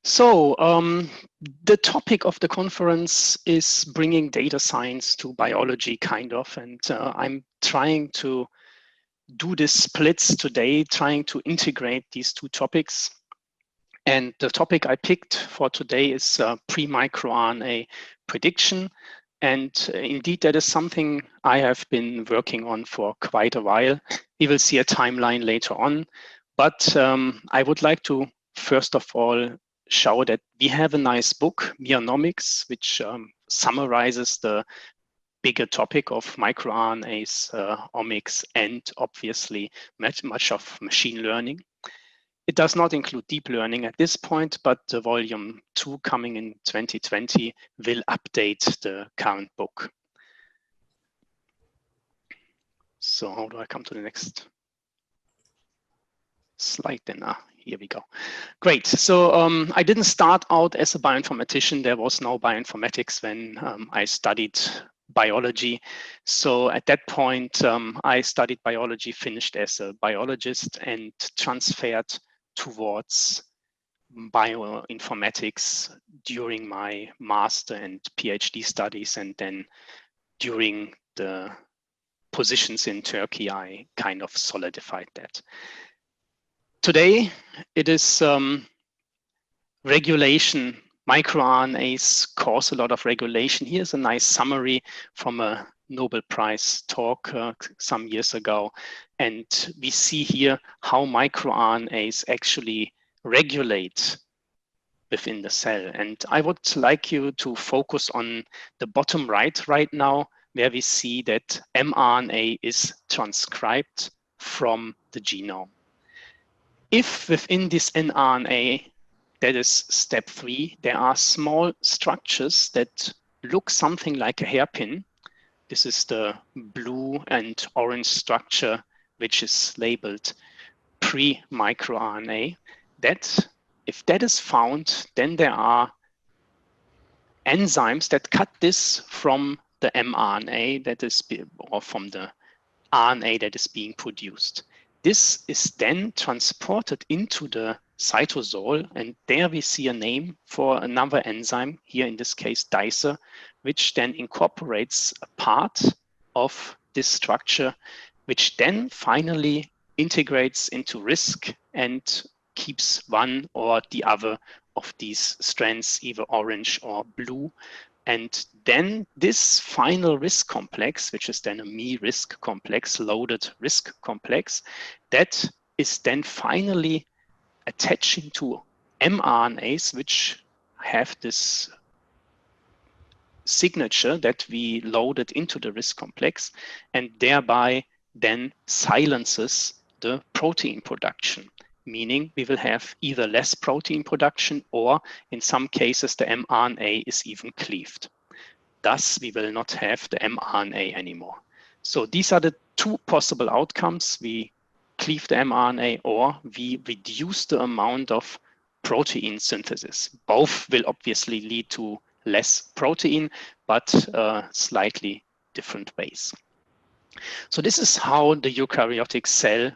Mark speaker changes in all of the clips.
Speaker 1: The topic of the conference is bringing data science to biology, kind of, and I'm trying to do this splits today, trying to integrate these two topics. And the topic I picked for today is pre-microRNA prediction. And indeed, that is something I have been working on for quite a while. We will see a timeline later on. But I would like to, first of all, show that we have a nice book, Meonomics, which summarizes the bigger topic of microRNAs, omics, and obviously much of machine learning. It does not include deep learning at this point, but the volume 2 coming in 2020 will update the current book. So how do I come to the next slide then? Here we go. Great. So I didn't start out as a bioinformatician. There was no bioinformatics when I studied biology. So at that point, I studied biology, finished as a biologist, and transferred towards bioinformatics during my master and PhD studies. And then during the positions in Turkey, I kind of solidified that. Today, it is regulation. MicroRNAs cause a lot of regulation. Here's a nice summary from a Nobel Prize talk some years ago. And we see here how microRNAs actually regulate within the cell. And I would like you to focus on the bottom right now, where we see that mRNA is transcribed from the genome. If within this nRNA, that is step 3, there are small structures that look something like a hairpin. This is the blue and orange structure, which is labeled pre-microRNA. That, if that is found, then there are enzymes that cut this from the mRNA that is, or from the RNA that is being produced. This is then transported into the cytosol, and there we see a name for another enzyme, here in this case dicer, which then incorporates a part of this structure, which then finally integrates into RISC and keeps one or the other of these strands, either orange or blue. And then this final RISC complex, which is then a me-RISC complex, loaded RISC complex, that is then finally attaching to mRNAs, which have this signature that we loaded into the RISC complex, and thereby then silences the protein production, meaning we will have either less protein production, or in some cases the mRNA is even cleaved. Thus, we will not have the mRNA anymore. So these are the two possible outcomes. We cleave the mRNA, or we reduce the amount of protein synthesis. Both will obviously lead to less protein, but slightly different ways. So this is how the eukaryotic cell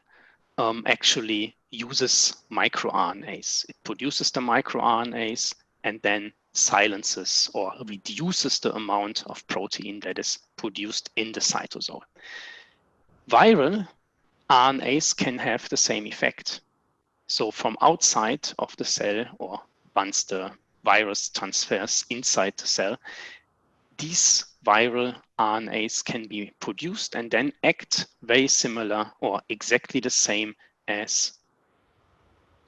Speaker 1: actually uses microRNAs. It produces the microRNAs and then silences or reduces the amount of protein that is produced in the cytosol. Viral RNAs can have the same effect. So from outside of the cell, or once the virus transfers inside the cell, these viral RNAs can be produced and then act very similar or exactly the same as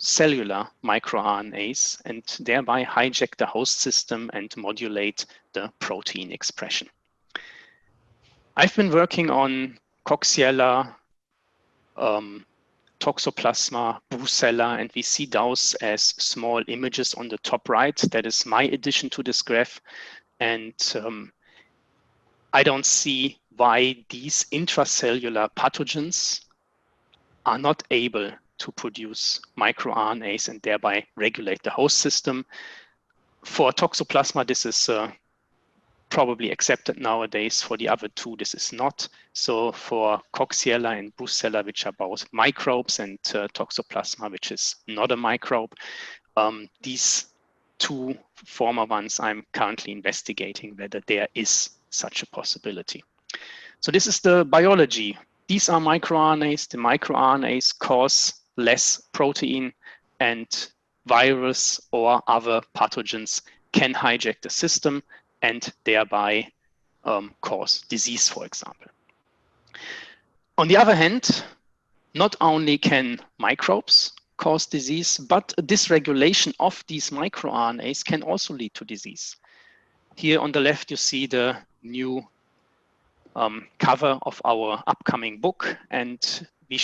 Speaker 1: cellular microRNAs, and thereby hijack the host system and modulate the protein expression. I've been working on Coxiella, Toxoplasma, Brucella, and we see those as small images on the top right. That is my addition to this graph. And I don't see why these intracellular pathogens are not able to produce microRNAs and thereby regulate the host system. For Toxoplasma, this is probably accepted nowadays. For the other two, this is not. So for Coxiella and Brucella, which are both microbes, and Toxoplasma, which is not a microbe, these two former ones I'm currently investigating whether there is such a possibility. So this is the biology. These are microRNAs. The microRNAs cause less protein, and virus or other pathogens can hijack the system and thereby cause disease, for example. On the other hand, not only can microbes cause disease, but a dysregulation of these microRNAs can also lead to disease. Here on the left, you see the new cover of our upcoming book, and we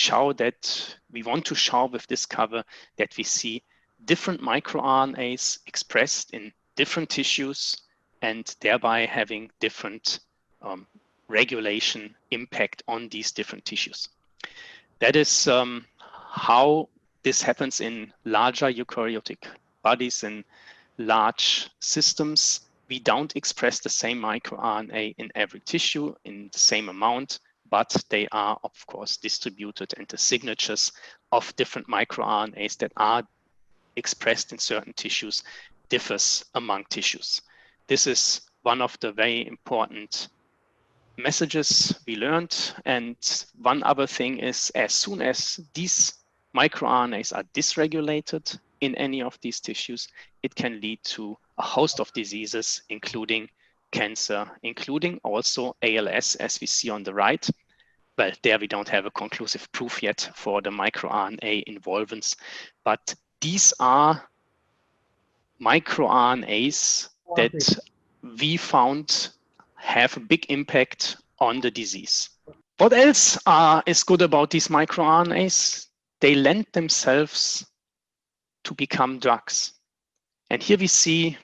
Speaker 1: want to show with this cover that we see different microRNAs expressed in different tissues and thereby having different regulation impact on these different tissues. That is how this happens in larger eukaryotic bodies and large systems. We don't express the same microRNA in every tissue in the same amount, but they are, of course, distributed, and the signatures of different microRNAs that are expressed in certain tissues differs among tissues. This is one of the very important messages we learned. And one other thing is, as soon as these microRNAs are dysregulated in any of these tissues, it can lead to a host of diseases, including cancer, including also ALS, as we see on the right. Well, there we don't have a conclusive proof yet for the microRNA involvement, but these are microRNAs that we found have a big impact on the disease. What else is good about these microRNAs? They lend themselves to become drugs. And here we see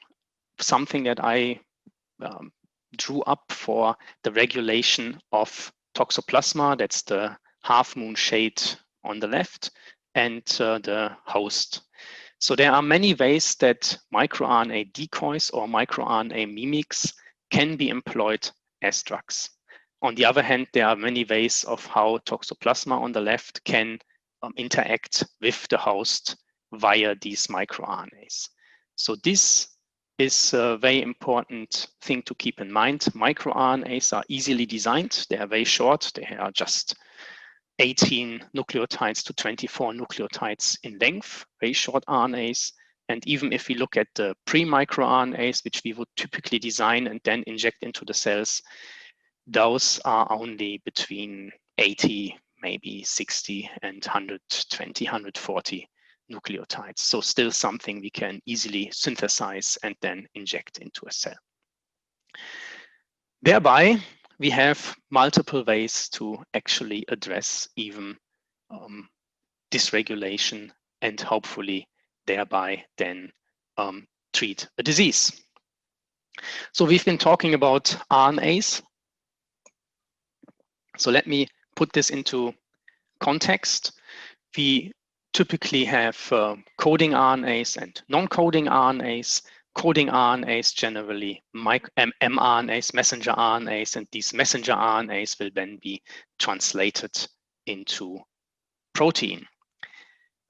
Speaker 1: something that I drew up for the regulation of toxoplasma. That's the half moon shade on the left, and the host. So there are many ways that microRNA decoys or microRNA mimics can be employed as drugs. On the other hand, there are many ways of how toxoplasma on the left can interact with the host via these microRNAs. So this is a very important thing to keep in mind. MicroRNAs are easily designed. They are very short. They are just 18 nucleotides to 24 nucleotides in length, very short RNAs. And even if we look at the pre-microRNAs, which we would typically design and then inject into the cells, those are only between 80, maybe 60 and 120, 140 nucleotides. So still something we can easily synthesize and then inject into a cell. Thereby, we have multiple ways to actually address even dysregulation and hopefully thereby then treat a disease. So we've been talking about RNAs. So let me put this into context. We typically have coding RNAs and non-coding RNAs. Coding RNAs generally mRNAs, messenger RNAs, and these messenger RNAs will then be translated into protein.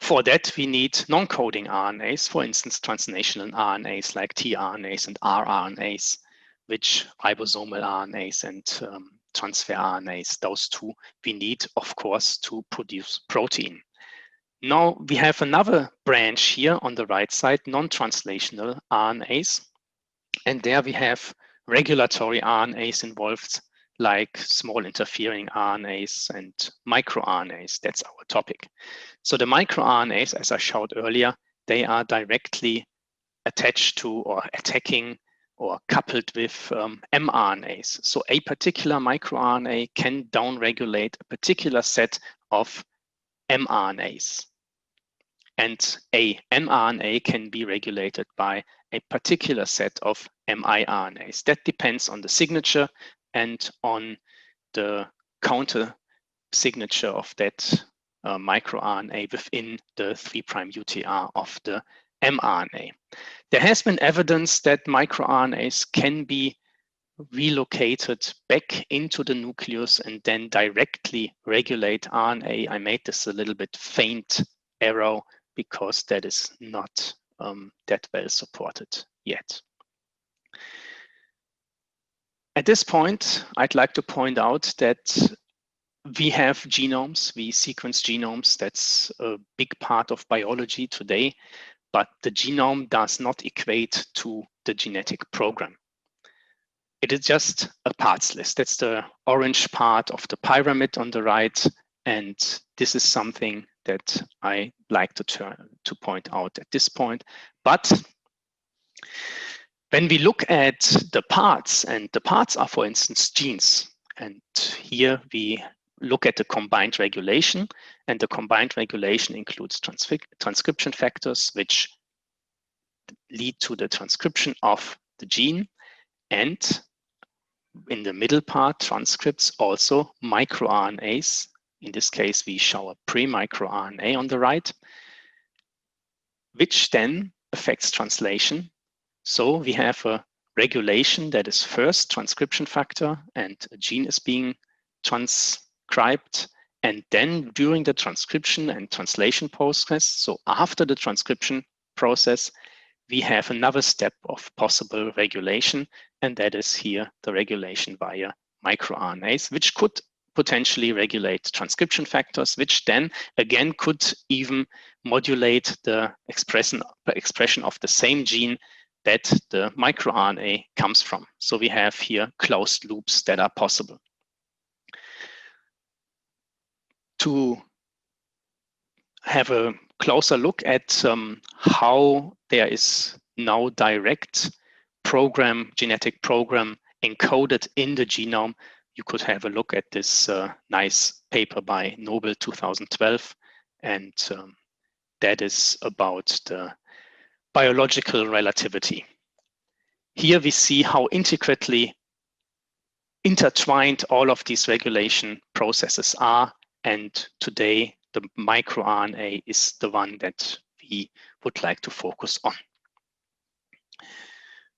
Speaker 1: For that, we need non-coding RNAs, for instance, translational RNAs like tRNAs and rRNAs, which ribosomal RNAs and transfer RNAs, those two we need, of course, to produce protein. Now we have another branch here on the right side, non-translational RNAs. And there we have regulatory RNAs involved, like small interfering RNAs and microRNAs. That's our topic. So the microRNAs, as I showed earlier, they are directly attached to or attacking or coupled with mRNAs. So a particular microRNA can downregulate a particular set of mRNAs. And a mRNA can be regulated by a particular set of miRNAs. That depends on the signature and on the counter signature of that microRNA within the 3' UTR of the mRNA. There has been evidence that microRNAs can be relocated back into the nucleus and then directly regulate RNA. I made this a little bit faint arrow because that is not that well supported yet. At this point, I'd like to point out that we have genomes, we sequence genomes. That's a big part of biology today, but the genome does not equate to the genetic program. It is just a parts list. That's the orange part of the pyramid on the right. And this is something that I like to point out at this point. But when we look at the parts, and the parts are, for instance, genes, and here we look at the combined regulation, and the combined regulation includes transcription factors, which lead to the transcription of the gene, and in the middle part, transcripts also microRNAs. In this case, we show a pre-microRNA on the right, which then affects translation. So we have a regulation that is first transcription factor and a gene is being transcribed. And then during the transcription and translation process, so after the transcription process, we have another step of possible regulation, and that is here the regulation via microRNAs, which could potentially regulate transcription factors, which then again could even modulate the expression of the same gene that the microRNA comes from. So we have here closed loops that are possible. To have a closer look at how there is now direct genetic program encoded in the genome, you could have a look at this nice paper by Nobel 2012, and that is about the biological relativity. Here we see how intricately intertwined all of these regulation processes are, and today the microRNA is the one that we would like to focus on.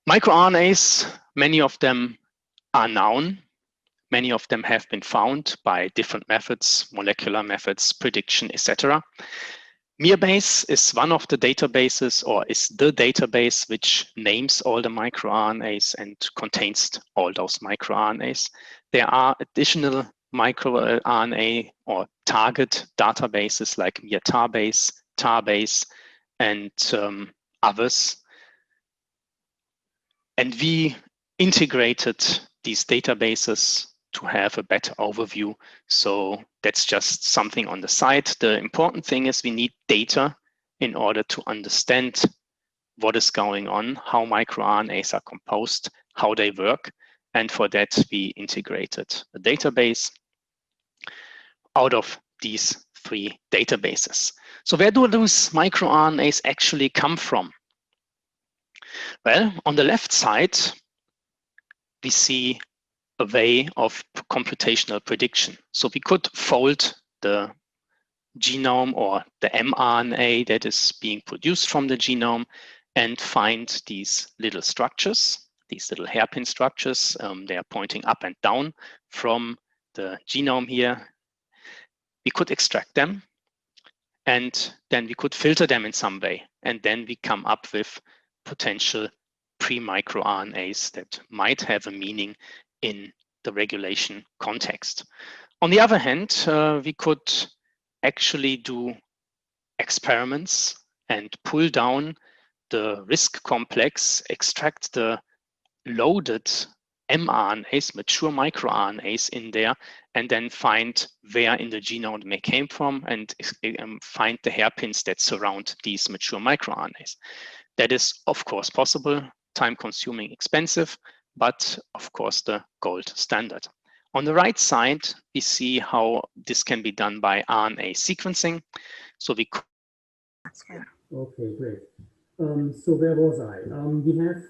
Speaker 1: MicroRNAs, many of them are known. Many of them have been found by different methods, molecular methods, prediction, etc. mirbase is one of the databases, or is the database which names all the microRNAs and contains all those microRNAs. There are additional microRNA or target databases like mirbase, tarbase, and others. And we integrated these databases to have a better overview. So that's just something on the side. The important thing is we need data in order to understand what is going on, how microRNAs are composed, how they work. And for that, we integrated a database out of these three databases. So where do those microRNAs actually come from? Well, on the left side, we see a way of computational prediction. So we could fold the genome or the mRNA that is being produced from the genome and find these little structures, these little hairpin structures. They are pointing up and down from the genome here. We could extract them, and then we could filter them in some way. And then we come up with potential pre-microRNAs that might have a meaning in the regulation context. On the other hand, we could actually do experiments and pull down the risk complex, extract the loaded mRNAs, mature microRNAs in there, and then find where in the genome they came from and find the hairpins that surround these mature microRNAs. That is, of course, possible, time-consuming, expensive, but of course the gold standard. On the right side, we see how this can be done by RNA sequencing. So we could.
Speaker 2: Okay, great. So where was I? We have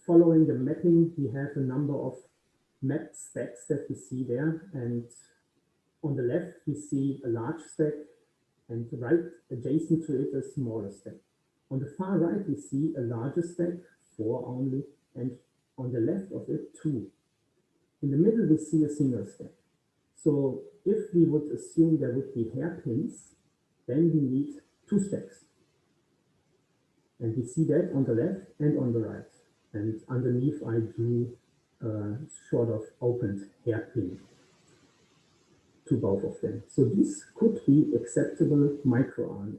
Speaker 2: following the mapping, we have a number of map stacks that we see there. And on the left, we see a large stack, and right adjacent to it, a smaller stack. On the far right, we see a larger stack, 4 only, and on the left of it, 2. In the middle, we see a single stack. So if we would assume there would be hairpins, then we need 2 stacks. And we see that on the left and on the right. And underneath I drew a sort of opened hairpin to both of them. So these could be acceptable microRNAs.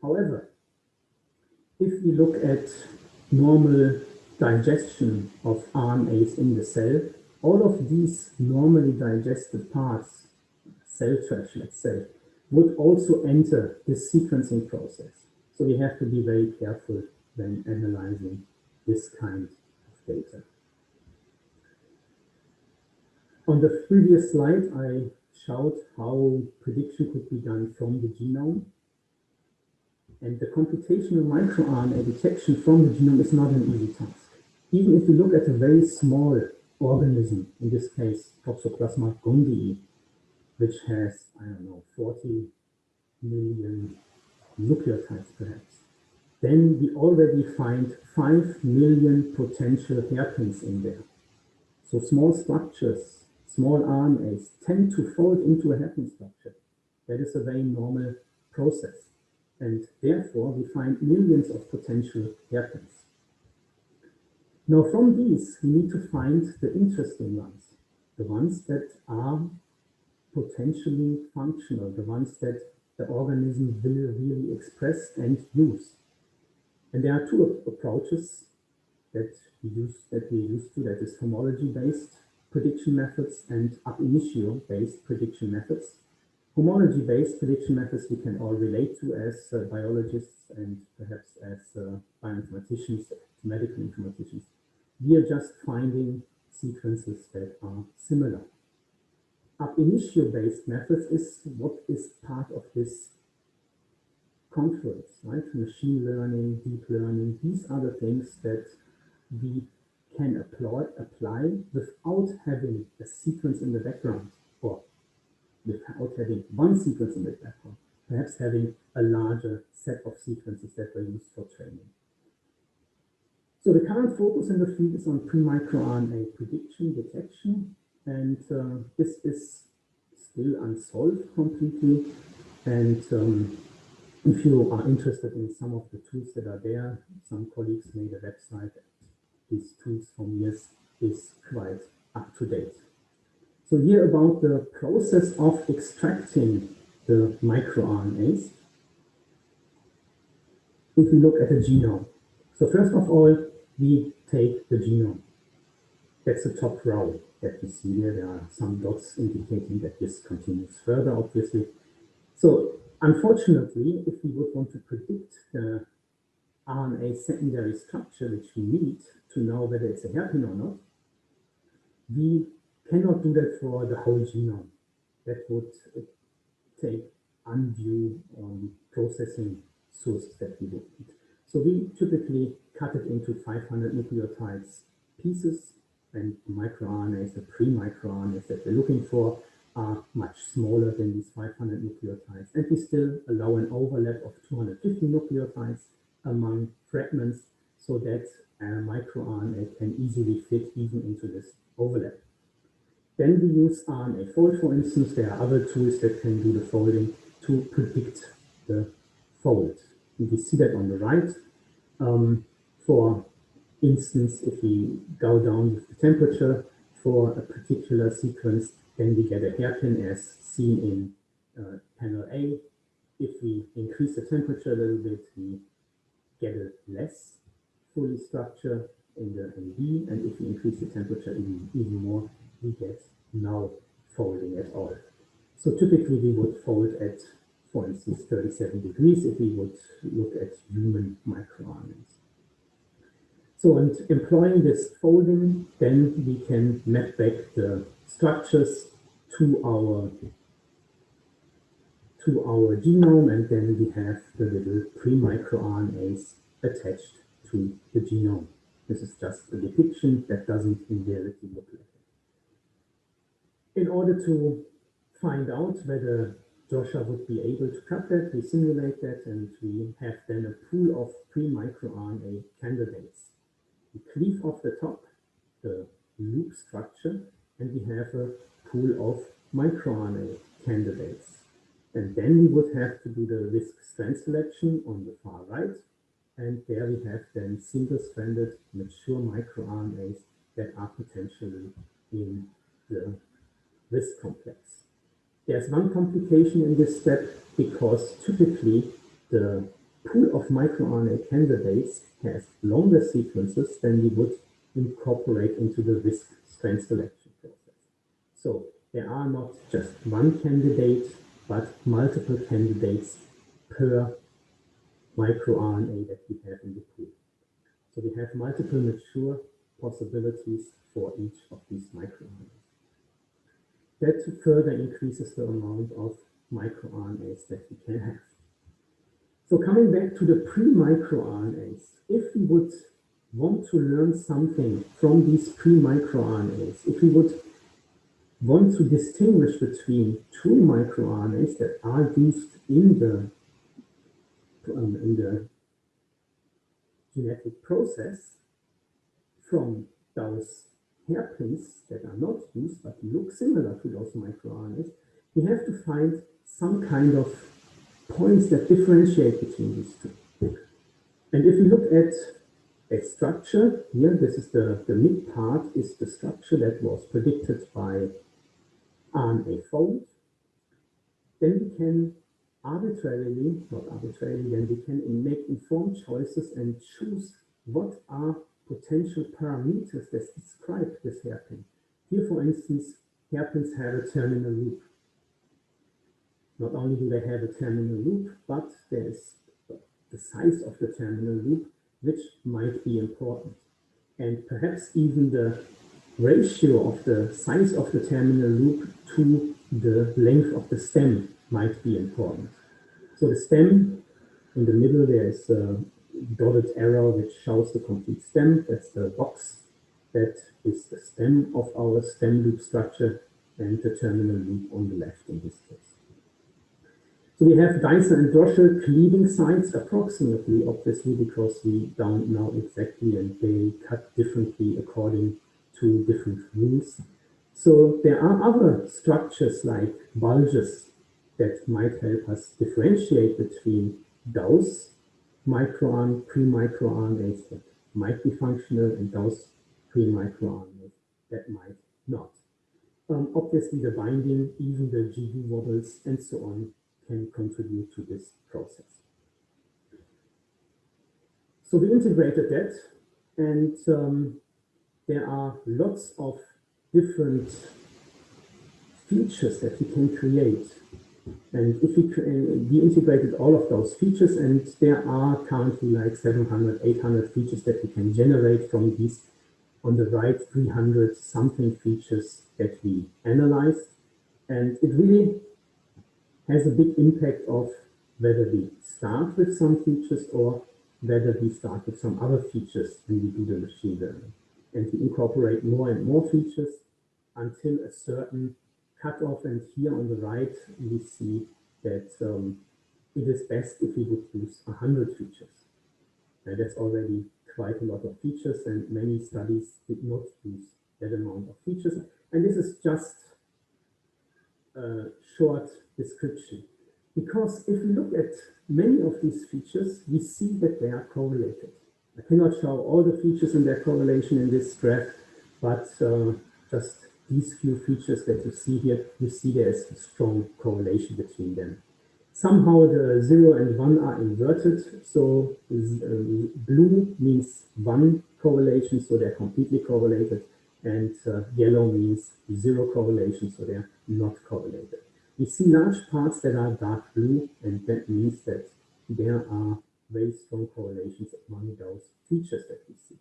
Speaker 2: However, if we look at normal digestion of RNAs in the cell, all of these normally digested parts, cell trash, let's say, would also enter this sequencing process. So we have to be very careful when analyzing this kind of data. On the previous slide, I showed how prediction could be done from the genome. And the computational microRNA detection from the genome is not an easy task. Even if you look at a very small organism, in this case, Toxoplasma gondii, which has, I don't know, 40 million nucleotides perhaps, then we already find 5 million potential hairpins in there. So small structures, small RNAs tend to fold into a hairpin structure. That is a very normal process. And therefore, we find millions of potential hairpins. Now, from these, we need to find the interesting ones, the ones that are potentially functional, the ones that the organism will really express and use. And there are two approaches that we use to, that is homology-based prediction methods and ab initio-based prediction methods. Homology-based prediction methods we can all relate to as biologists and perhaps as bioinformaticians, medical informaticians. We are just finding sequences that are similar. Ab initio-based methods is what is part of this confluence, right? Machine learning, deep learning, these are the things that we can apply without having a sequence in the background, or without having one sequence in the background, perhaps having a larger set of sequences that were used for training. So the current focus in the field is on pre-microRNA prediction, detection, and this is still unsolved completely. And if you are interested in some of the tools that are there, some colleagues made a website. These tools from years is quite up to date. So here about the process of extracting the microRNAs. If we look at the genome. So first of all, we take the genome. That's the top row that we see here. There are some dots indicating that this continues further, obviously. So unfortunately, if we would want to predict the RNA secondary structure, which we need to know whether it's a hairpin or not, we cannot do that for the whole genome. That would take undue processing sources that we would need. So we typically cut it into 500 nucleotides pieces, and microRNAs, the pre-microRNAs that we're looking for, are much smaller than these 500 nucleotides. And we still allow an overlap of 250 nucleotides among fragments so that a microRNA can easily fit even into this overlap. Then we use RNA fold, for instance. There are other tools that can do the folding to predict the fold. And we see that on the right. For instance, if we go down with the temperature for a particular sequence, then we get a hairpin as seen in panel A. If we increase the temperature a little bit, we get a less fully structure in the B, and if we increase the temperature even more, we get no folding at all. So typically we would fold at, for instance, 37 degrees if we would look at human microRNAs. So, and employing this folding, then we can map back the structures to our genome, and then we have the little pre-microRNAs attached to the genome. This is just a depiction that doesn't in reality look like it. In order to find out whether Joshua would be able to cut that, we simulate that, and we have then a pool of pre-microRNA candidates. We cleave off the top, the loop structure, and we have a pool of microRNA candidates. And then we would have to do the risk strand selection on the far right, And there we have then single-stranded mature microRNAs that are potentially in the RISC complex. There's one complication in this step because typically the pool of microRNA candidates has longer sequences than we would incorporate into the RISC strand selection process. So there are not just one candidate, but multiple candidates per microRNA that we have in the pool. So we have multiple mature possibilities for each of these microRNAs. That further increases the amount of microRNAs that we can have. So coming back to the pre-microRNAs, if we would want to learn something from these pre-microRNAs, if we would want to distinguish between true microRNAs that are used in the genetic process from those hairpins that are not used but look similar to those microRNAs, we have to find some kind of points that differentiate between these two. And if we look at a structure here, this is the mid part is the structure that was predicted by RNA fold, then we can arbitrarily, not arbitrarily, then we can make informed choices and choose what are potential parameters that describe this hairpin. Here, for instance, hairpins have a terminal loop. Not only do they have a terminal loop, but there's the size of the terminal loop, which might be important. And perhaps even the ratio of the size of the terminal loop to the length of the stem might be important. So the stem, in the middle, there is a dotted arrow which shows the complete stem. That's the box. That is the stem of our stem loop structure, and the terminal loop on the left in this case. So we have dicer and dorsal cleaving sites approximately, obviously, because we don't know exactly and they cut differently according to different rules. So there are other structures like bulges that might help us differentiate between those pre-microRNAs that might be functional and those pre-microRNAs that might not. Obviously, the binding, even the GU wobbles, and so on, can contribute to this process. So we integrated that, and there are lots of different features that we can create. And if we integrated all of those features, and there are currently like 700, 800 features that we can generate from these. On the right, 300 something features that we analyzed. And it really has a big impact of whether we start with some features or whether we start with some other features when we do the machine learning. And we incorporate more and more features until a certain cutoff. And here on the right, we see that it is best if we would use 100 features. And that's already quite a lot of features, and many studies did not use that amount of features. And this is just a short description. Because if we look at many of these features, we see that they are correlated. I cannot show all the features and their correlation in this graph, but just these few features that you see here, you see there's a strong correlation between them. Somehow the 0 and 1 are inverted, so blue means 1 correlation, so they're completely correlated, and yellow means 0 correlation, so they're not correlated. We see large parts that are dark blue, and that means that there are very strong correlations among those features that we see.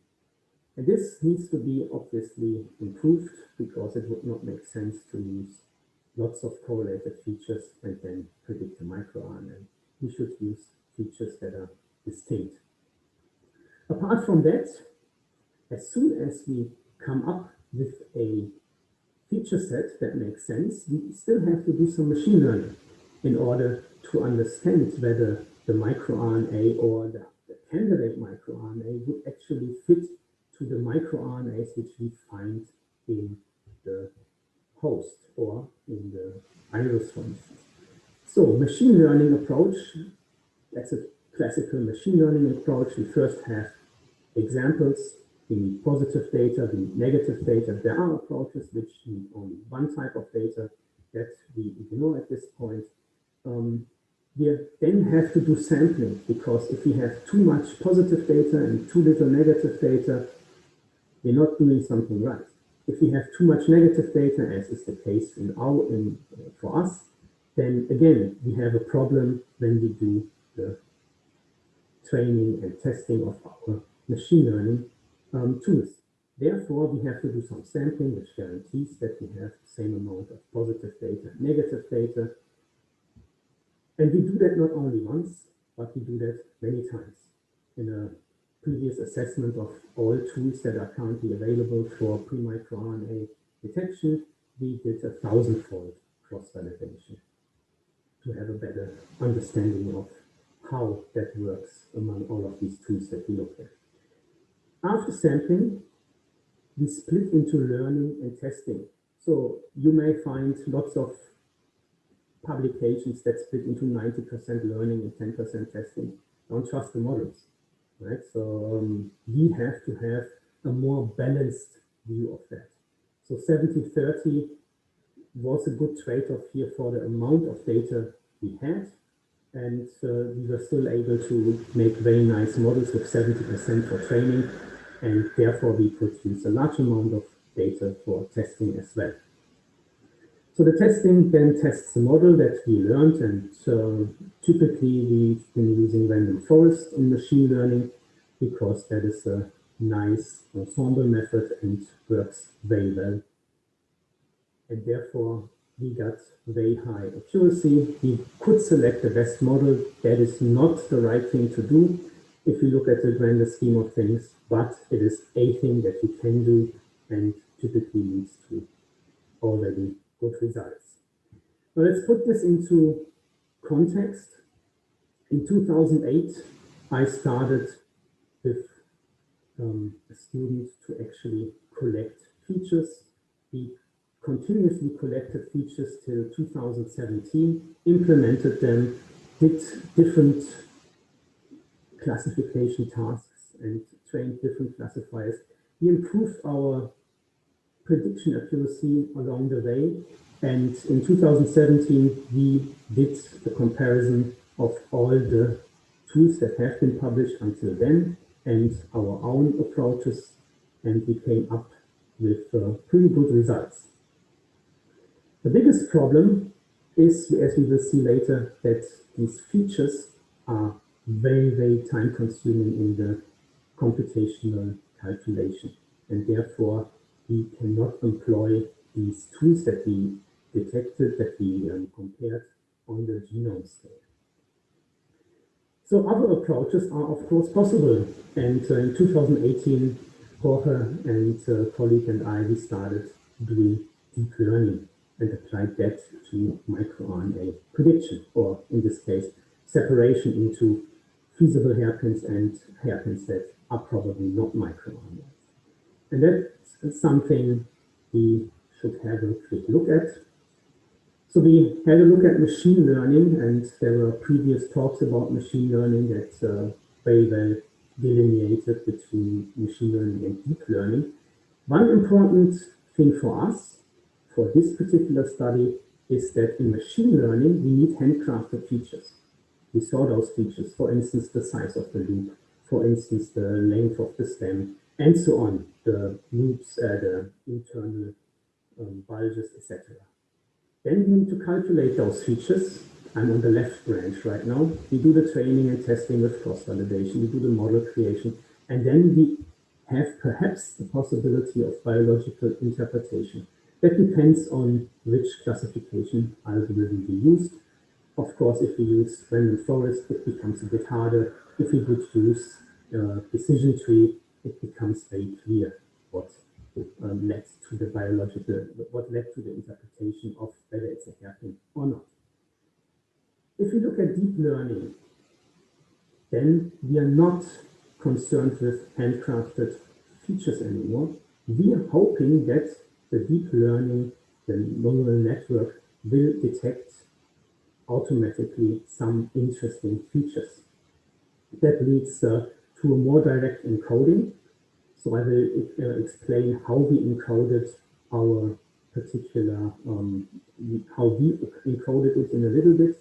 Speaker 2: And this needs to be obviously improved, because it would not make sense to use lots of correlated features and then predict the microRNA. We should use features that are distinct. Apart from that, as soon as we come up with a feature set that makes sense, we still have to do some machine learning in order to understand whether the microRNA or the candidate microRNA would actually fit to the microRNAs which we find in the host or in the virus, for instance. So machine learning approach, that's a classical machine learning approach, we first have examples. We need positive data, we need negative data. There are approaches which need only one type of data that we ignore at this point. We then have to do sampling, because if we have too much positive data and too little negative data, we're not doing something right. If we have too much negative data, as is the case for us, then again, we have a problem when we do the training and testing of our machine learning tools. Therefore, we have to do some sampling, which guarantees that we have the same amount of positive data and negative data. And we do that not only once, but we do that many times. In a previous assessment of all tools that are currently available for pre-microRNA detection, we did a 1,000-fold cross-validation to have a better understanding of how that works among all of these tools that we look at. After sampling, we split into learning and testing. So you may find lots of publications that split into 90% learning and 10% testing. Don't trust the models, right? So we have to have a more balanced view of that. So 70-30 was a good trade-off here for the amount of data we had. And we were still able to make very nice models with 70% for training. And therefore, we could use a large amount of data for testing as well. So the testing then tests the model that we learned, and typically we've been using random forest in machine learning because that is a nice ensemble method and works very well. And therefore, we got very high accuracy. We could select the best model. That is not the right thing to do if you look at the grander scheme of things, but it is a thing that you can do and typically leads to already good results. Now let's put this into context. In 2008, I started with a student to actually collect features. We continuously collected features till 2017, implemented them, did different classification tasks and trained different classifiers. We improved our prediction accuracy along the way. And in 2017, we did the comparison of all the tools that have been published until then and our own approaches, and we came up with pretty good results. The biggest problem is, as we will see later, that these features are very, very time consuming in the computational calculation, and therefore we cannot employ these tools that we detected, that we compared on the genome scale. So other approaches are of course possible, and in 2018 Jorge and colleague and I, we started doing deep learning and applied that to microRNA prediction, or in this case, separation into feasible hairpins and hairpins that are probably not microRNA. And that's something we should have a quick look at. So we had a look at machine learning, and there were previous talks about machine learning that very well delineated between machine learning and deep learning. One important thing for us, for this particular study, is that in machine learning, we need handcrafted features. We saw those features, for instance, the size of the loop, for instance, the length of the stem, and so on, the loops, the internal bulges, etc. Then we need to calculate those features. I'm on the left branch right now. We do the training and testing with cross-validation, we do the model creation, and then we have perhaps the possibility of biological interpretation. That depends on which classification algorithm we use. Of course, if we use random forest, it becomes a bit harder. If we would use decision tree, it becomes very clear what led to the biological, what led to the interpretation of whether it's a hairpin or not. If we look at deep learning, then we are not concerned with handcrafted features anymore. We are hoping that the deep learning, the neural network, will detect automatically some interesting features. That leads to a more direct encoding. So I will explain how we encoded our particular, how we encoded it in a little bit.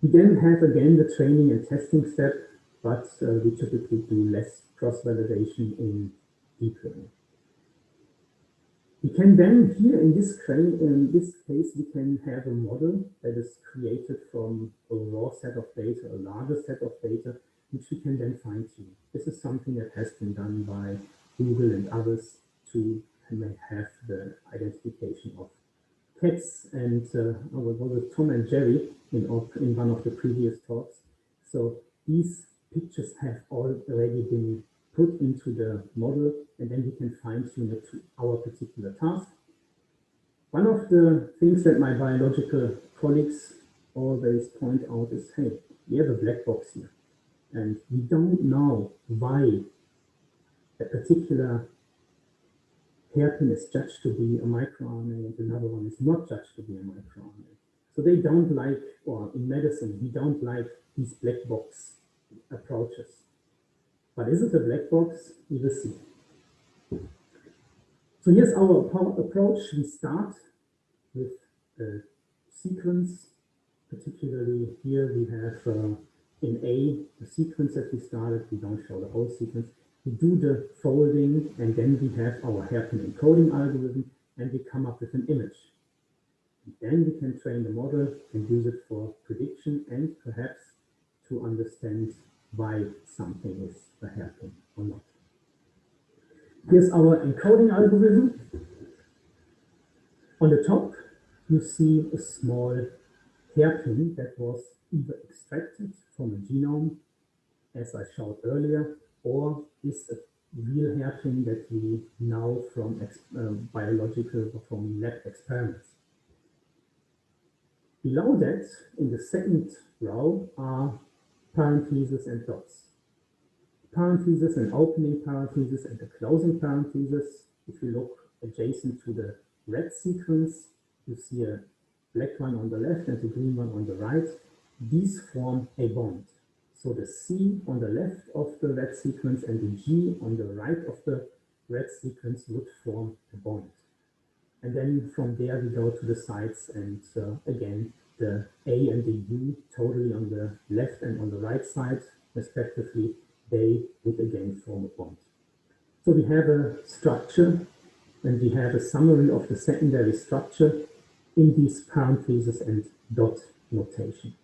Speaker 2: We then have again the training and testing step, but we typically do less cross-validation in deep learning. We can then here in this case, we can have a model that is created from a raw set of data, a larger set of data, which we can then fine tune. This is something that has been done by Google and others to have the identification of cats and what was it, Tom and Jerry in one of the previous talks. So these pictures have already been put into the model, and then we can fine tune it to our particular task. One of the things that my biological colleagues always point out is, hey, we have a black box here, and we don't know why a particular hairpin is judged to be a microRNA and another one is not judged to be a microRNA. So they don't like, or in medicine, we don't like these black box approaches. But is it a black box? We will see. So here's our approach. We start with a sequence. Particularly here we have in A, the sequence that we started. We don't show the whole sequence. We do the folding, and then we have our hairpin encoding algorithm, and we come up with an image. And then we can train the model and use it for prediction and perhaps to understand why something is a hairpin or not. Here's our encoding algorithm. On the top, you see a small hairpin that was either extracted from a genome, as I showed earlier, or is a real hairpin that we know from biological or from lab experiments. Below that, in the second row, are parentheses and dots. Parentheses and opening parentheses and the closing parentheses. If you look adjacent to the red sequence, you see a black one on the left and the green one on the right. These form a bond. So the C on the left of the red sequence and the G on the right of the red sequence would form a bond. And then from there we go to the sides, and again, the A and the U totally on the left and on the right side, respectively, they would again form a bond. So we have a structure, and we have a summary of the secondary structure in these parentheses and dot notation.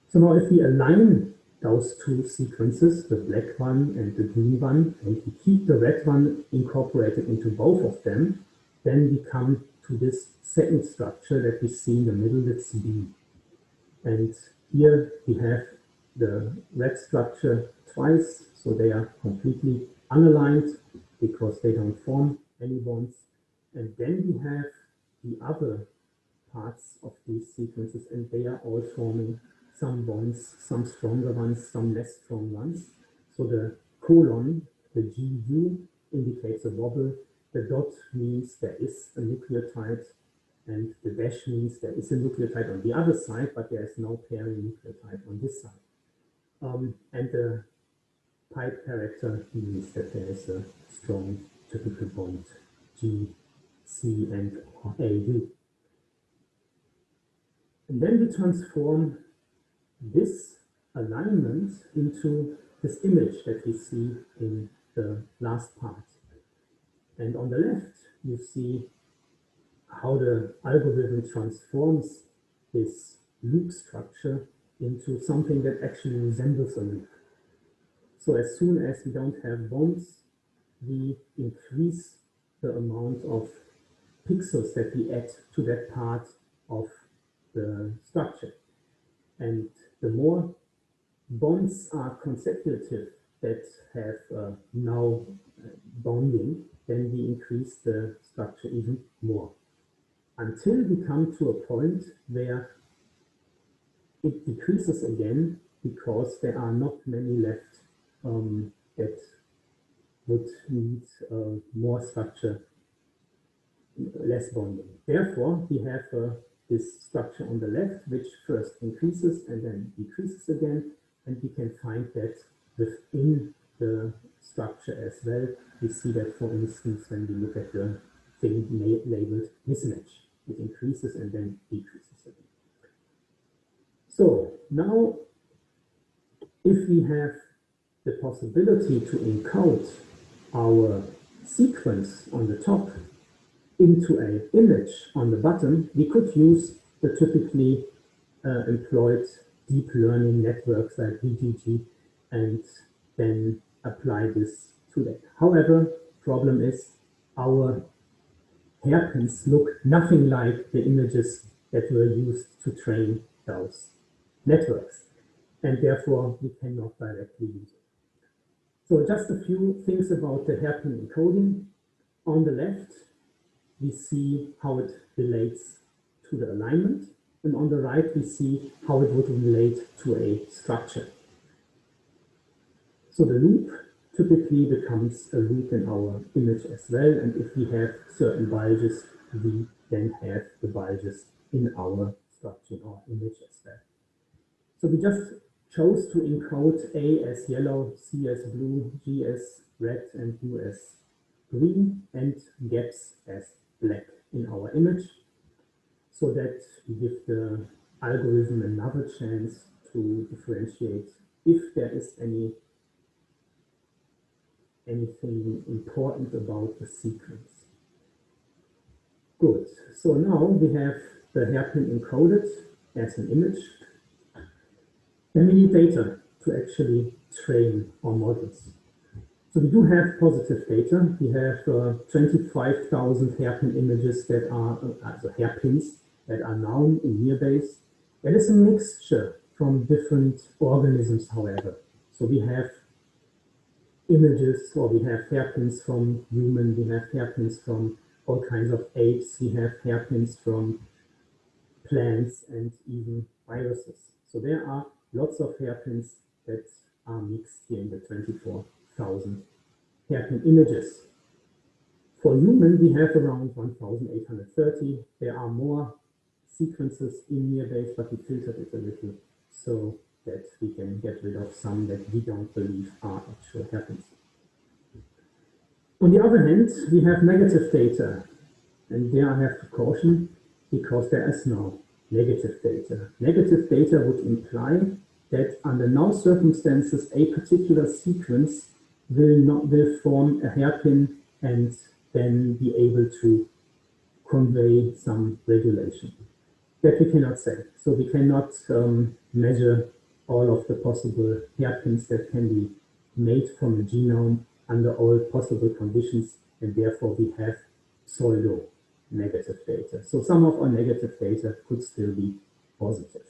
Speaker 2: So now if we align those two sequences, the black one and the green one, and we keep the red one incorporated into both of them, then we come to this second structure that we see in the middle, that's B. And here we have the red structure twice, so they are completely unaligned because they don't form any bonds. And then we have the other parts of these sequences, and they are all forming some bonds, some stronger ones, some less strong ones. So the colon, the GU, indicates a wobble. The dot means there is a nucleotide, and the dash means there is a nucleotide on the other side, but there is no pairing nucleotide on this side. And the pipe character means that there is a strong typical bond, G, C, and AU. And then we transform this alignment into this image that we see in the last part. And on the left, you see how the algorithm transforms this loop structure into something that actually resembles a loop. So as soon as we don't have bonds, we increase the amount of pixels that we add to that part of the structure. And the more bonds are consecutive that have now bonding, then we increase the structure even more, until we come to a point where it decreases again because there are not many left that would need more structure, less bonding. Therefore, we have a this structure on the left, which first increases and then decreases again. And we can find that within the structure as well. We see that, for instance, when we look at the thing labeled mismatch, it increases and then decreases again. So now, if we have the possibility to encode our sequence on the top into an image on the bottom, we could use the typically employed deep learning networks like VGG and then apply this to that. However, problem is our hairpins look nothing like the images that were used to train those networks, and therefore we cannot directly use it. So just a few things about the hairpin encoding. On the left, we see how it relates to the alignment, and on the right, we see how it would relate to a structure. So the loop typically becomes a loop in our image as well, and if we have certain bulges, we then have the bulges in our structure or image as well. So we just chose to encode A as yellow, C as blue, G as red, and U as green, and gaps as black in our image, so that we give the algorithm another chance to differentiate if there is anything important about the sequence. Good, so now we have the hairpin encoded as an image. Then we need data to actually train our models. So we do have positive data. We have 25,000 hairpin images that are, also hairpins that are known in Nearbase. That is a mixture from different organisms, however. So we have images, or we have hairpins from human, we have hairpins from all kinds of apes, we have hairpins from plants and even viruses. So there are lots of hairpins that are mixed here in the 24,000 hairpin images. For human, we have around 1,830. There are more sequences in Nearbase, but we filtered it a little so that we can get rid of some that we don't believe are actual hairpins. On the other hand, we have negative data, and there I have to caution, because there is no negative data. Negative data would imply that under no circumstances a particular sequence will form a hairpin and then be able to convey some regulation. That we cannot say. So we cannot measure all of the possible hairpins that can be made from a genome under all possible conditions, and therefore we have pseudo negative data. So some of our negative data could still be positive.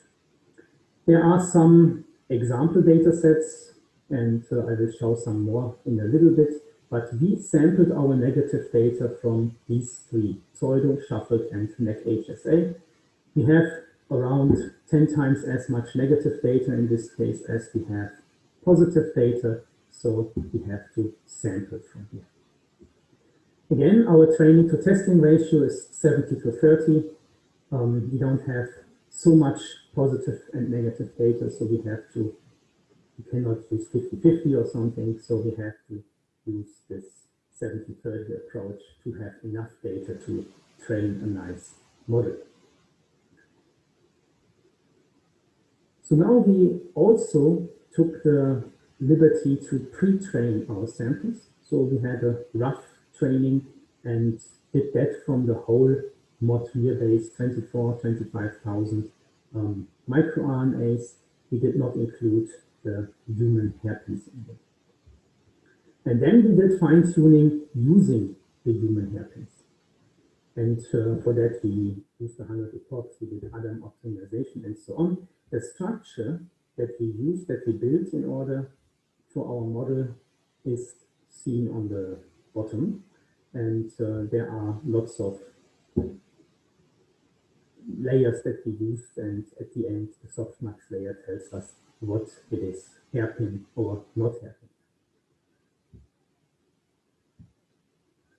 Speaker 2: There are some example data sets, and I will show some more in a little bit, but we sampled our negative data from these three, pseudo, shuffled, and NEC-HSA. We have around 10 times as much negative data in this case as we have positive data, so we have to sample from here. Again, our training to testing ratio is 70 to 30. We don't have so much positive and negative data, so we cannot use 50-50 or something, so we have to use this 70-30 approach to have enough data to train a nice model. So now we also took the liberty to pre-train our samples. So we had a rough training and did that from the whole mod Nearbase 25,000 microRNAs. We did not include the human hairpins in them. And then we did fine-tuning using the human hairpins. And for that, we used 100 epochs, we did Adam optimization and so on. The structure that we used, that we built in order for our model is seen on the bottom. And there are lots of layers that we used, and at the end, the softmax layer tells us what it is, hairpin or not hairpin.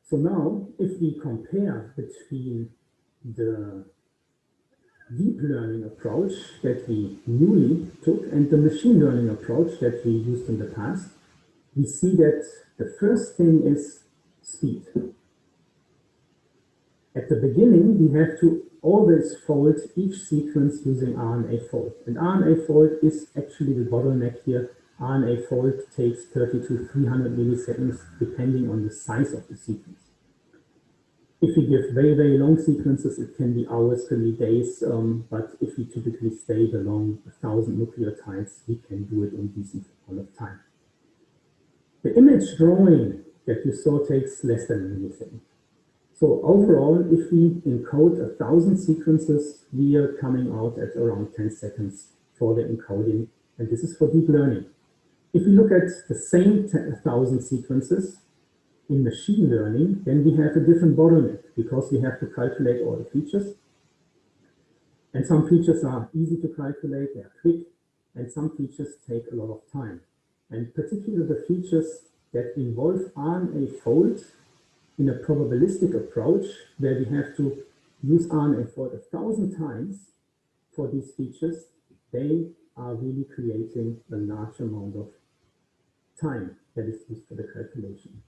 Speaker 2: So now, if we compare between the deep learning approach that we newly took and the machine learning approach that we used in the past, we see that the first thing is speed. At the beginning, we have to always fold each sequence using RNA fold. And RNA fold is actually the bottleneck here. RNA fold takes 30 to 300 milliseconds depending on the size of the sequence. If we give very, very long sequences, it can be hours, can be days, but if we typically stay along 1,000 nucleotides, we can do it in decent amount of time. The image drawing that you saw takes less than a millisecond. So overall, if we encode 1,000 sequences, we are coming out at around 10 seconds for the encoding, and this is for deep learning. If we look at the same 1,000 sequences in machine learning, then we have a different bottleneck because we have to calculate all the features. And some features are easy to calculate, they are quick, and some features take a lot of time. And particularly the features that involve RNA fold in a probabilistic approach where we have to use RNA fold 1,000 times for these features, they are really creating a large amount of time that is used for the calculation.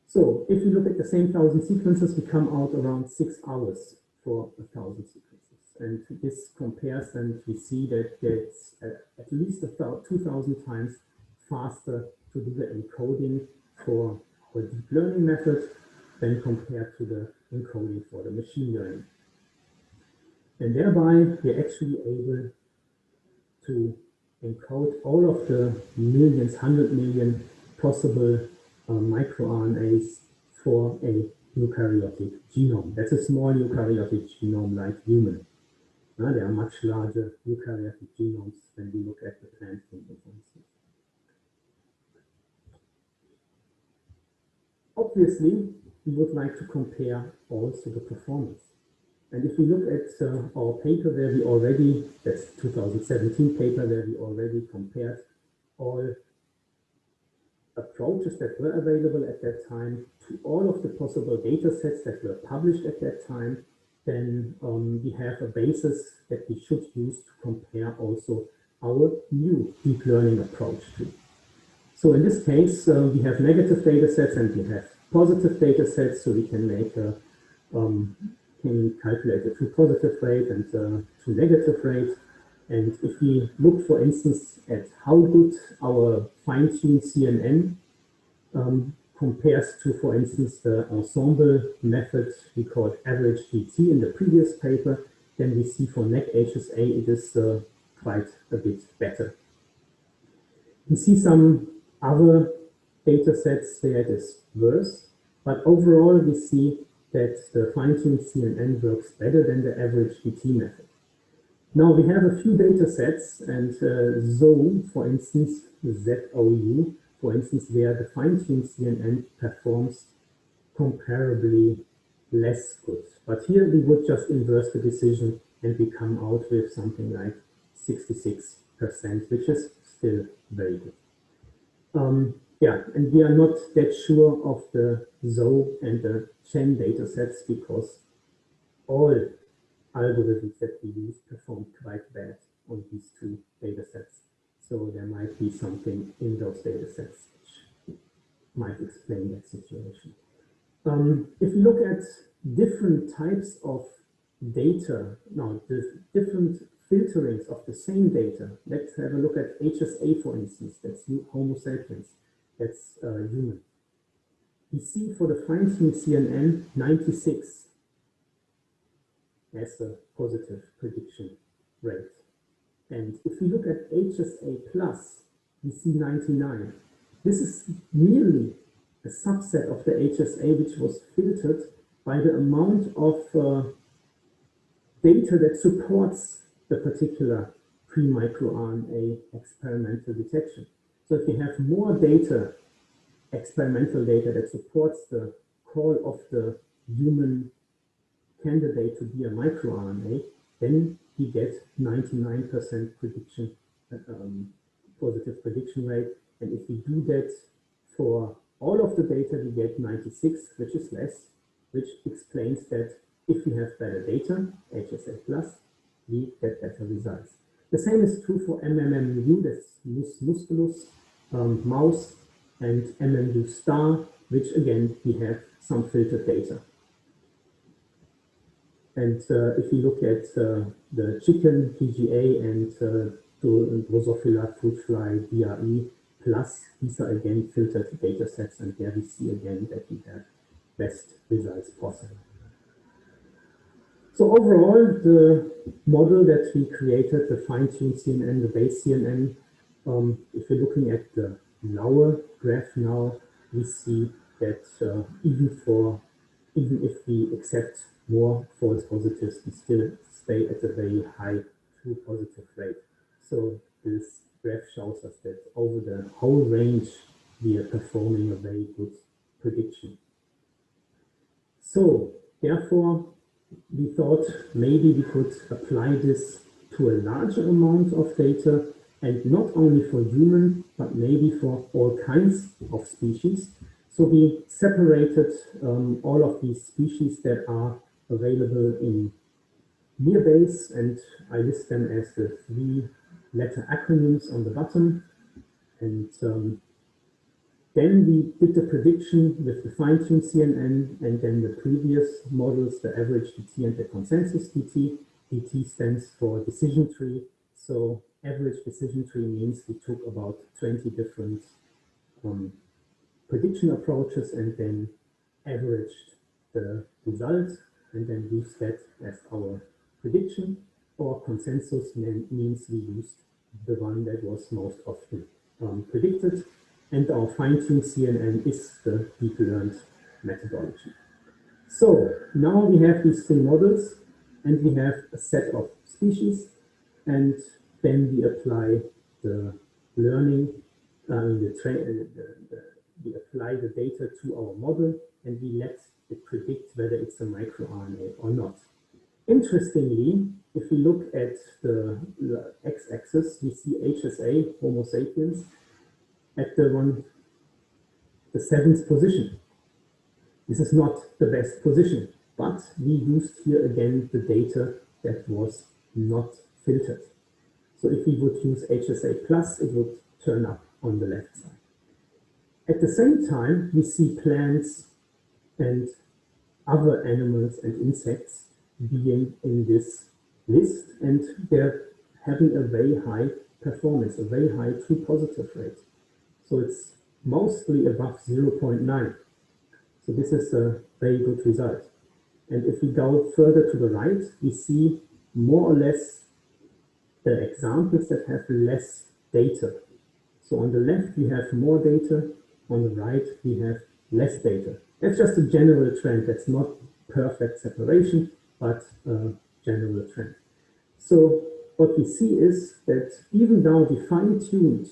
Speaker 2: So if we look at the same 1,000 sequences, we come out around 6 hours for 1,000 sequences. And this compares, and we see that it's at least 2,000 times faster to do the encoding for a deep learning method than compared to the encoding for the machine learning. And thereby, we're actually able to encode all of the millions, 100 million possible microRNAs for a eukaryotic genome. That's a small eukaryotic genome like human. There are much larger eukaryotic genomes when we look at the plant kingdom, for instance. Obviously, we would like to compare also the performance. And if we look at our paper where we already, that's 2017 paper, where we already compared all approaches that were available at that time to all of the possible data sets that were published at that time, then we have a basis that we should use to compare also our new deep learning approach to. So in this case, we have negative data sets and we have positive data sets, so we can make a can calculate a true positive rate and true negative rate. And if we look, for instance, at how good our fine-tuned CNN compares to, for instance, the ensemble method we called average GT in the previous paper, then we see for NEC-HSA it is quite a bit better. We see some other data sets where it is worse, but overall we see that the fine-tuned CNN works better than the average GT method. Now we have a few data sets, and ZOU, for instance, ZOU, for instance, where the fine-tuned CNN performs comparably less good. But here we would just inverse the decision and we come out with something like 66%, which is still very good. Yeah, and we are not that sure of the ZOU and the Chen data sets because all algorithms that we use perform quite bad on these two data sets. So there might be something in those data sets which might explain that situation. If we look at different types of data, now the different filterings of the same data, let's have a look at HSA, for instance, that's Homo sapiens, that's human. We see for the fine-tuned CNN 96 as a positive prediction rate. And if we look at HSA plus, we see 99. This is merely a subset of the HSA which was filtered by the amount of data that supports the particular pre-microRNA experimental detection. So if you have more data, experimental data that supports the call of the human candidate to be a microRNA, then we get 99% prediction, positive prediction rate. And if we do that for all of the data, we get 96, which is less, which explains that if we have better data, HSA plus, we get better results. The same is true for MMMU, that's mus musculus, mouse, and MMU star, which again, we have some filtered data. And if you look at the chicken, PGA, and Drosophila, fruit fly, DRE, plus, these are again filtered data sets, and there we see again that we have best results possible. So overall, the model that we created, the fine-tuned CNN, the base CNN, if you're looking at the lower graph now, we see that even if we accept more false positives, we still stay at a very high true positive rate. So this graph shows us that over the whole range, we are performing a very good prediction. So therefore, we thought maybe we could apply this to a larger amount of data, and not only for human, but maybe for all kinds of species. So we separated all of these species that are available in nearbase, and I list them as the 3-letter acronyms on the bottom. And then we did the prediction with the fine-tuned CNN, and then the previous models, the average DT and the consensus DT. DT stands for decision tree. So average decision tree means we took about 20 different prediction approaches and then averaged the result, and then used that as our prediction. Or consensus means we used the one that was most often predicted. And our fine-tuned CNN is the deep learned methodology. So now we have these 3 models, and we have a set of species, and then we apply the learning, we apply the data to our model, and we let it predict whether it's a microRNA or not. Interestingly, if we look at the x-axis, we see HSA, Homo sapiens, at the 7th position. This is not the best position, but we used here again the data that was not filtered. So if we would use HSA plus, it would turn up on the left side. At the same time, we see plants and other animals and insects being in this list, and they're having a very high performance, a very high true positive rate. So it's mostly above 0.9. So this is a very good result. And if we go further to the right, we see more or less the examples that have less data. So on the left, we have more data. On the right, we have less data. That's just a general trend. That's not perfect separation, but a general trend. So what we see is that even though we fine-tuned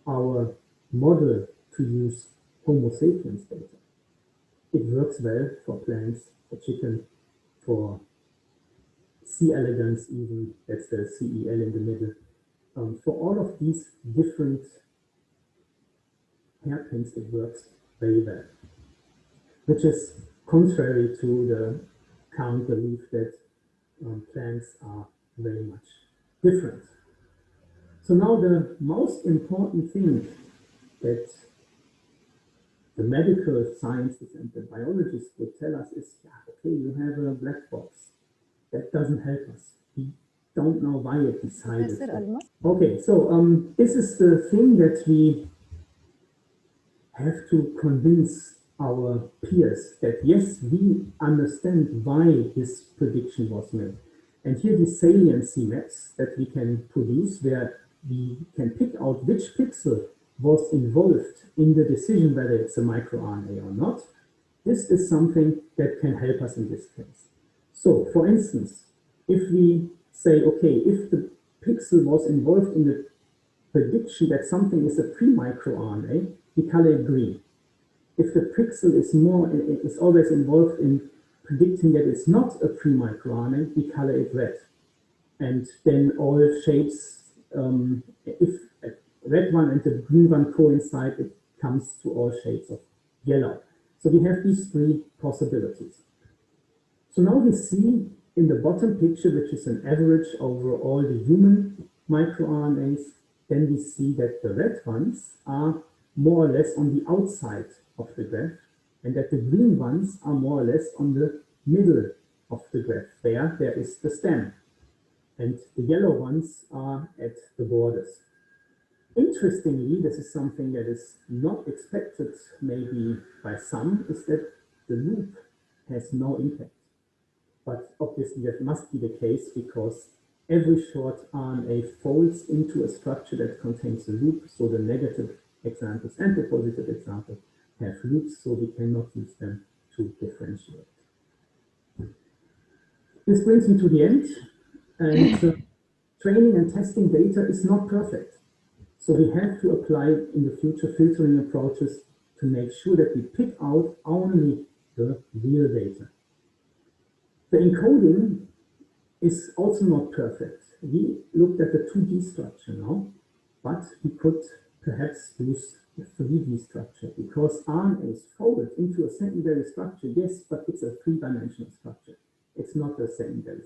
Speaker 2: our model to use Homo sapiens data, it works well for plants, for chicken, for C. elegans even, that's the CEL in the middle. For all of these different hairpins, it works very well, which is contrary to the current belief that plants are very much different. So now the most important thing that the medical sciences and the biologists would tell us is, yeah, okay, you have a black box. That doesn't help us. We don't know why it decided. Okay, so this is the thing that we have to convince our peers that yes, we understand why this prediction was made. And here the saliency maps that we can produce, where we can pick out which pixel was involved in the decision whether it's a microRNA or not. This is something that can help us in this case. So, for instance, if we say, okay, if the pixel was involved in the prediction that something is a pre-microRNA, we color it green. If the pixel is always involved in predicting that it's not a pre-microRNA, we color it red. And then all shapes, if a red one and the green one coincide, it comes to all shades of yellow. So we have these 3 possibilities. So now we see In the bottom picture, which is an average over all the human microRNAs, then we see that the red ones are more or less on the outside of the graph, and that the green ones are more or less on the middle of the graph. There is the stem, and the yellow ones are at the borders. Interestingly, this is something that is not expected maybe by some, is that the loop has no impact. But obviously that must be the case because every short RNA folds into a structure that contains a loop, so the negative examples and the positive examples have loops, so we cannot use them to differentiate. This brings me to the end, and training and testing data is not perfect. So we have to apply in the future filtering approaches to make sure that we pick out only the real data. The encoding is also not perfect. We looked at the 2D structure now, but we could perhaps use the 3D structure because RNA is folded into a secondary structure, yes, but it's a 3-dimensional structure. It's not a secondary,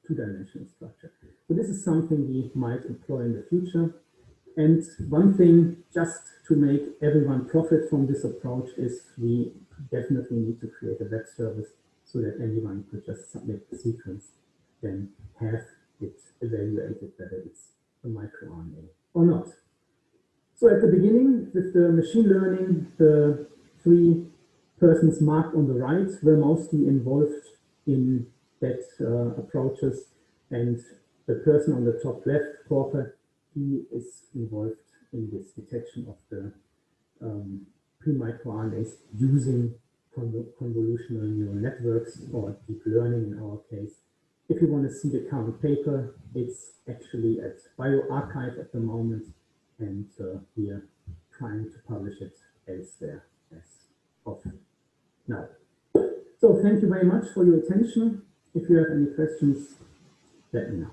Speaker 2: two-dimensional structure. So this is something we might employ in the future. And one thing, just to make everyone profit from this approach, is we definitely need to create a web service so that anyone could just submit the sequence, then have it evaluated whether it's a microRNA or not. So at the beginning, with the machine learning, the 3 persons marked on the right were mostly involved in that approaches, and the person on the top left, Corper, he is involved in this detection of the pre-microRNAs using convolutional neural networks or deep learning in our case. If you want to see the current paper, it's actually at bioRxiv at the moment, and we are trying to publish it elsewhere as of now. So thank you very much for your attention. If you have any questions, let me know.